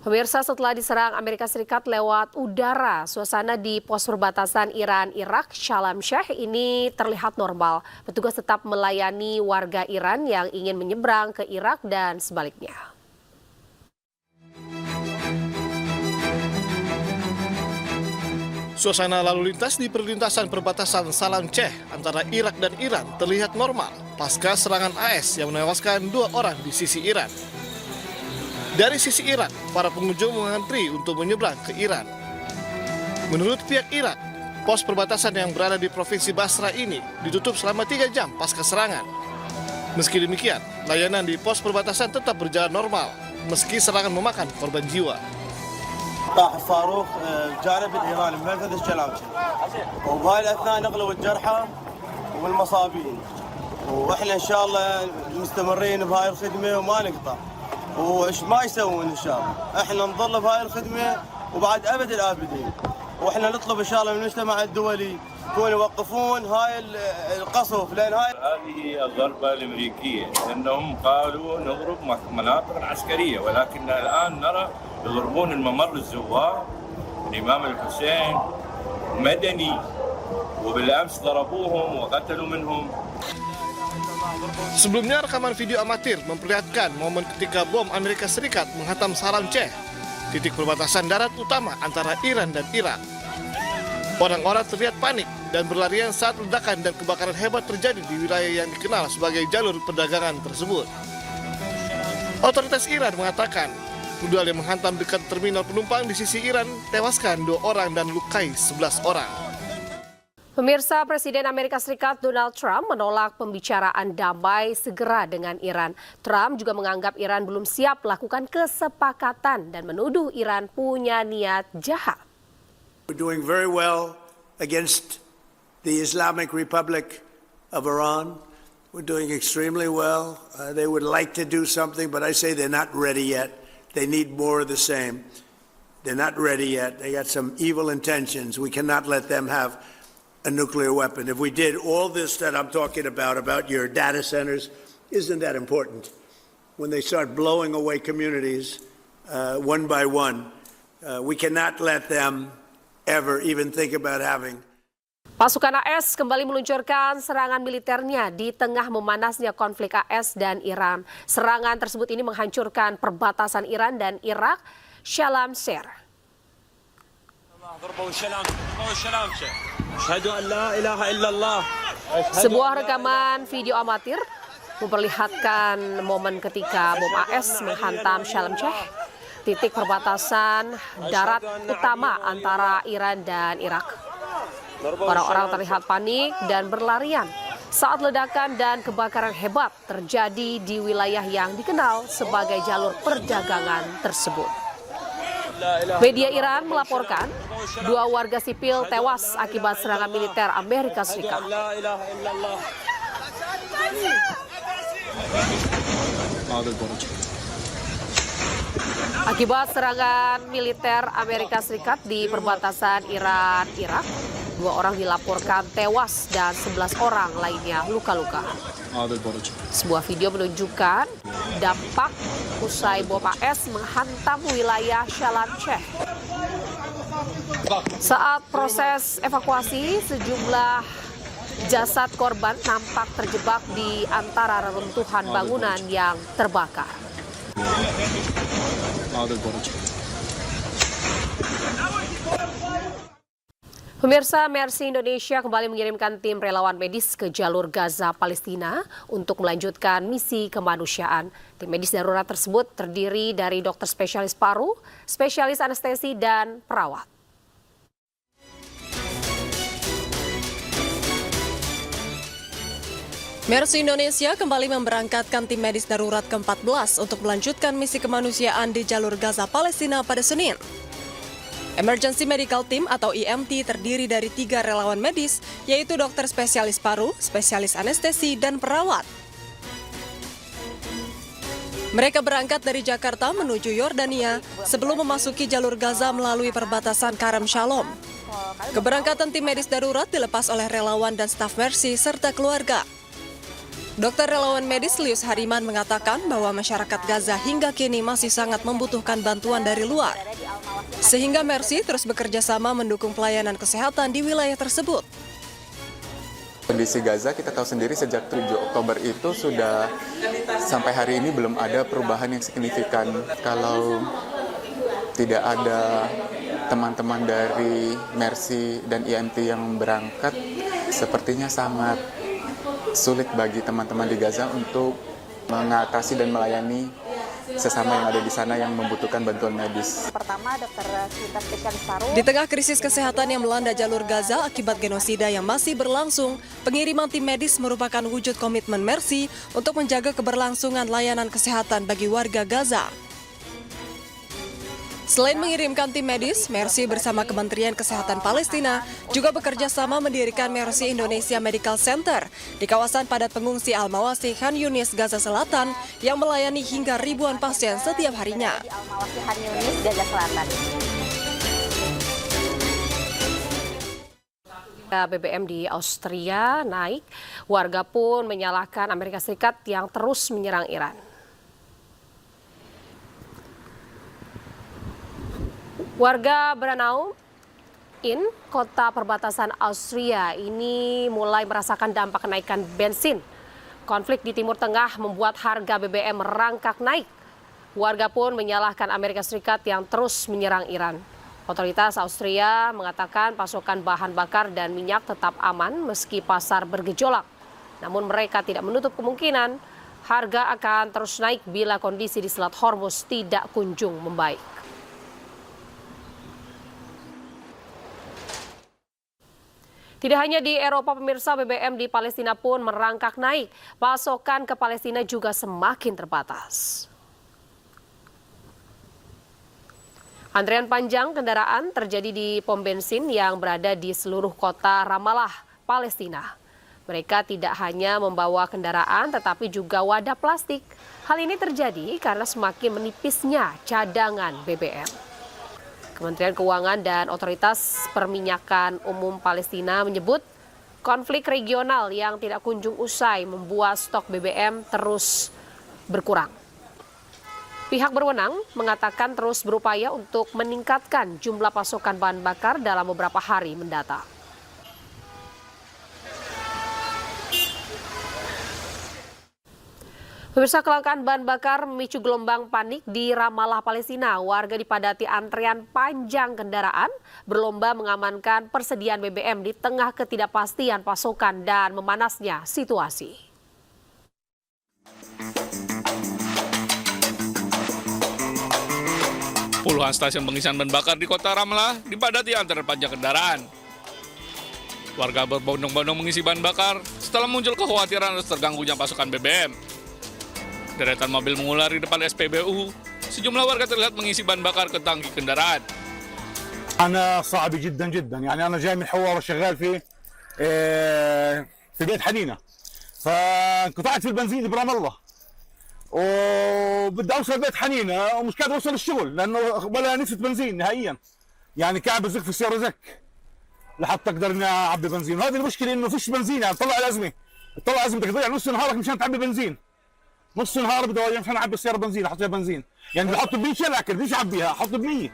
Pemirsa, setelah diserang Amerika Serikat lewat udara, suasana di pos perbatasan Iran-Irak Shalom Sheikh ini terlihat normal. Petugas tetap melayani warga Iran yang ingin menyeberang ke Irak dan sebaliknya. Suasana lalu lintas di perlintasan perbatasan Shalom Sheikh antara Irak dan Iran terlihat normal pasca serangan AS yang menewaskan 2 orang di sisi Iran. Dari sisi Irak, para pengunjung mengantri untuk menyeberang ke Iran. Menurut pihak Irak, pos perbatasan yang berada di Provinsi Basra ini ditutup selama 3 jam pasca serangan. Meski demikian, layanan di pos perbatasan tetap berjalan normal, meski serangan memakan korban jiwa. طاح الصاروخ الجانب الايراني بمنفذ الشلامشي وبهاي الاثناء نقلوا الجرحى والمصابين واحنا ان شاء الله مستمرين بهاي الخدمه وما نقطع وش ما يسوون ان شاء الله احنا نظل بهاي الخدمه وبعد ابد الابدين واحنا نطلب ان شاء الله من المجتمع الدولي يكونوا يوقفون هاي القصف لان هذه الضربه الامريكيه لانهم قالوا نضرب مناطق عسكريه ولكن الان نرى يضربون الممر الزوار الامام الحسين مدني وبالامس ضربوهم وقتلوا منهم. Sebelumnya rekaman video amatir memperlihatkan momen ketika bom Amerika Serikat menghantam Shalom Sheikh, titik perbatasan darat utama antara Iran dan Irak. Orang-orang terlihat panik dan berlarian saat ledakan dan kebakaran hebat terjadi di wilayah yang dikenal sebagai jalur perdagangan tersebut. Otoritas Iran mengatakan, rudal yang menghantam dekat terminal penumpang di sisi Iran tewaskan 2 orang dan lukai 11 orang. Pemirsa, Presiden Amerika Serikat Donald Trump menolak pembicaraan damai segera dengan Iran. Trump juga menganggap Iran belum siap melakukan kesepakatan dan menuduh Iran punya niat jahat. We're doing very well against the Islamic Republic of Iran. We're doing extremely well. They would like to do something, but I say they're not ready yet. They need more of the same. They're not ready yet. They got some evil intentions. We cannot let them have a nuclear weapon. If we did all this that I'm talking about your data centers, isn't that important? When they start blowing away communities one by one, we cannot let them ever even think about having. Pasukan AS kembali meluncurkan serangan militernya di tengah memanasnya konflik AS dan Iran. Serangan tersebut ini menghancurkan perbatasan Iran dan Irak, Shalom Sheikh. Sebuah rekaman video amatir memperlihatkan momen ketika bom AS menghantam Shalom Sheikh, titik perbatasan darat utama antara Iran dan Irak. Orang-orang terlihat panik dan berlarian saat ledakan dan kebakaran hebat terjadi di wilayah yang dikenal sebagai jalur perdagangan tersebut. Media Iran melaporkan 2 warga sipil tewas akibat serangan militer Amerika Serikat. Akibat serangan militer Amerika Serikat di perbatasan Iran-Irak, 2 orang dilaporkan tewas dan 11 orang lainnya luka-luka. Sebuah video menunjukkan dampak usai bom AS menghantam wilayah Shalom Sheikh. Saat proses evakuasi, sejumlah jasad korban nampak terjebak di antara reruntuhan bangunan yang terbakar. Pemirsa, Mercy Indonesia kembali mengirimkan tim relawan medis ke jalur Gaza, Palestina untuk melanjutkan misi kemanusiaan. Tim medis darurat tersebut terdiri dari dokter spesialis paru, spesialis anestesi, dan perawat. Mercy Indonesia kembali memberangkatkan tim medis darurat ke-14 untuk melanjutkan misi kemanusiaan di jalur Gaza, Palestina pada Senin. Emergency Medical Team atau EMT terdiri dari 3 relawan medis, yaitu dokter spesialis paru, spesialis anestesi, dan perawat. Mereka berangkat dari Jakarta menuju Yordania sebelum memasuki jalur Gaza melalui perbatasan Karem Shalom. Keberangkatan tim medis darurat dilepas oleh relawan dan staf Mercy serta keluarga. Dokter relawan medis Lius Hariman mengatakan bahwa masyarakat Gaza hingga kini masih sangat membutuhkan bantuan dari luar. Sehingga Mercy terus bekerja sama mendukung pelayanan kesehatan di wilayah tersebut. Kondisi Gaza kita tahu sendiri sejak 7 Oktober itu sudah sampai hari ini belum ada perubahan yang signifikan. Kalau tidak ada teman-teman dari Mercy dan IMT yang berangkat, sepertinya sangat sulit bagi teman-teman di Gaza untuk mengatasi dan melayani sesama yang ada di sana yang membutuhkan bantuan medis. Pertama, dokter cinta spesialis paru. Di tengah krisis kesehatan yang melanda jalur Gaza akibat genosida yang masih berlangsung, pengiriman tim medis merupakan wujud komitmen Mercy untuk menjaga keberlangsungan layanan kesehatan bagi warga Gaza. Selain mengirimkan tim medis, Mercy bersama Kementerian Kesehatan Palestina juga bekerja sama mendirikan Mercy Indonesia Medical Center di kawasan padat pengungsi Al-Mawasi Khan Yunis, Gaza Selatan yang melayani hingga ribuan pasien setiap harinya. Di Al-Mawasi Khan Yunis, Gaza Selatan. BBM di Austria naik, warga pun menyalahkan Amerika Serikat yang terus menyerang Iran. Warga Branau, kota perbatasan Austria ini mulai merasakan dampak kenaikan bensin. Konflik di Timur Tengah membuat harga BBM merangkak naik. Warga pun menyalahkan Amerika Serikat yang terus menyerang Iran. Otoritas Austria mengatakan pasokan bahan bakar dan minyak tetap aman meski pasar bergejolak. Namun mereka tidak menutup kemungkinan harga akan terus naik bila kondisi di Selat Hormuz tidak kunjung membaik. Tidak hanya di Eropa, pemirsa, BBM di Palestina pun merangkak naik. Pasokan ke Palestina juga semakin terbatas. Antrian panjang kendaraan terjadi di pom bensin yang berada di seluruh kota Ramallah, Palestina. Mereka tidak hanya membawa kendaraan tetapi juga wadah plastik. Hal ini terjadi karena semakin menipisnya cadangan BBM. Kementerian Keuangan dan Otoritas Perminyakan Umum Palestina menyebut konflik regional yang tidak kunjung usai membuat stok BBM terus berkurang. Pihak berwenang mengatakan terus berupaya untuk meningkatkan jumlah pasokan bahan bakar dalam beberapa hari mendatang. Pemirsa, kelangkaan bahan bakar memicu gelombang panik di Ramallah, Palestina. Warga dipadati antrean panjang kendaraan, berlomba mengamankan persediaan BBM di tengah ketidakpastian pasokan dan memanasnya situasi. Puluhan stasiun pengisian bahan bakar di kota Ramallah dipadati antrean panjang kendaraan. Warga berbondong-bondong mengisi bahan bakar setelah muncul kekhawatiran atas terganggunya pasokan BBM. Deretan mobil mengular di depan SPBU, sejumlah warga terlihat mengisi bahan bakar ke tangki kendaraan. أنا صعب جدا جدا يعني أنا جاي من حوار شغال في بيت حنينة فانقطعت في البنزين برام الله وبدي أوصل بيت حنينة ومش قادر أوصل الشغل لأنه ولا نفس بنزين نهائيا يعني قاعد بزق في السيارة زك لحتى أقدر إني أعبي بنزين وهذه المشكلة إنه فيش بنزين يعني طلع أزمة تضيع نص نهارك مشان تعبي بنزين نص نهار بدي أوجع مشان أعبي السيارة بنزين أحط فيها بنزين يعني بحط ب100 لكن ليش أعبيها أحط ب100.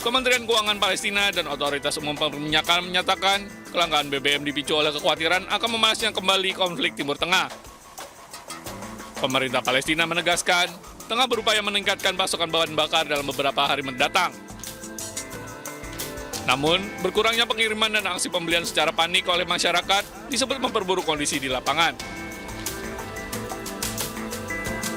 Kementerian Keuangan Palestina dan Otoritas Umum Perminyakan menyatakan kelangkaan BBM dipicu oleh kekhawatiran akan memanasnya kembali konflik Timur Tengah. Pemerintah Palestina menegaskan tengah berupaya meningkatkan pasokan bahan bakar dalam beberapa hari mendatang. Namun, berkurangnya pengiriman dan aksi pembelian secara panik oleh masyarakat disebut memperburuk kondisi di lapangan.